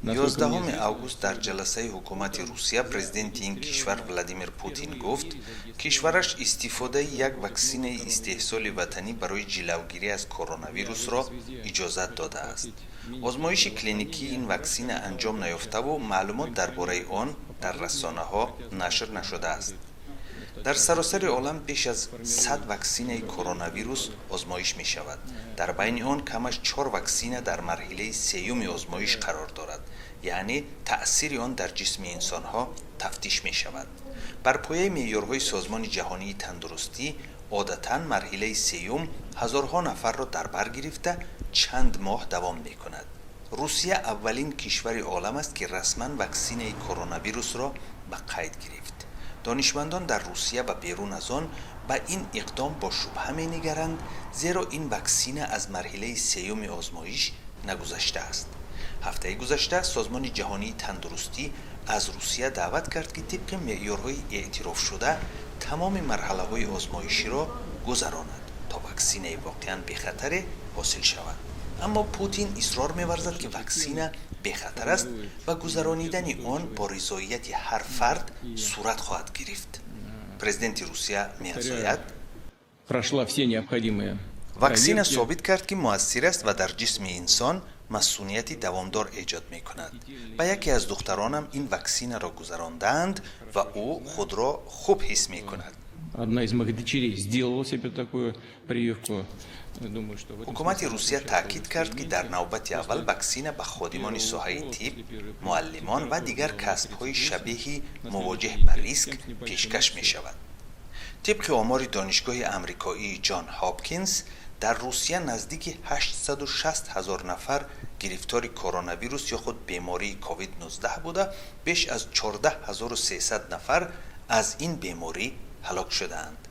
11 август дар ҷаласаи ҳукумати Русия президенти ин кишвар Владимир Путин гуфт, кишвараш истифодаи як ваксинаи истеҳсоли ватанӣ барои ҷилавгирӣ аз коронавирусро иҷозат додааст. озмоиши клиникии ин ваксина анҷом наёфтаву маълумот дар бораи он дар расонаҳо нашр нашудааст. дар саросари олам беш аз 100 ваксинаи коронавирус озмоиш мешавад. дар байни он камаш 4 ваксина дар марҳилаи сеюми озмоиш қарор дорад, яъне таъсири он дар ҷисми инсонҳо тафтиш мешавад. бар пояи меъёрҳои созмони ҷаҳонии тандурустӣ одатан марҳилаи сеюм ҳазорҳо нафарро дар бар гирифта чанд моҳ давом мекунад. русия аввалин кишвари олам аст ки расман ваксинаи коронавирусро ба қайд гирифт. донишмандон дар русия ва берун аз он ба ин иқдом бо шубҳа менигаранд, зеро ин ваксина аз марҳилаи сеюми озмоиш нагузаштааст. ҳафтаи гузашта созмони ҷаҳонии тандурустӣ аз русия даъват кард ки тибқи меъёрҳои эътирофшуда тамоми марҳалаҳои озмоиширо гузаронад, то ваксинаи воқеан бехатаре ҳосил шавад. аммо Путин исрор меварзад ки ваксина бехатар аст ва гузаронидани он бо ризоияти ҳар фард сурат хоҳад гирифт. президенти русия меафзояд: ваксина собит кард ки муассир аст ва дар ҷисми инсон масунияти давомдор эҷод мекунад. ба яке аз духтаронам ин ваксинаро гузарондаанд ва ӯ худро хуб ҳис мекунад. ҳукумати русия таъкид кард ки дар навбати аввал ваксина ба ходимони соҳаи тиб, муаллимон ва дигар касбҳои шабеҳи мувоҷеҳ ба риск пешкаш мешавад. тибқи омори донишгоҳи амрикоии ҷон ҳопкинс, дар русия наздики 860 000 нафар гирифтори коронавирус ё худ бемории COVID-19 буда, беш аз 14 300 нафар аз ин беморӣ ҳалок шудаанд.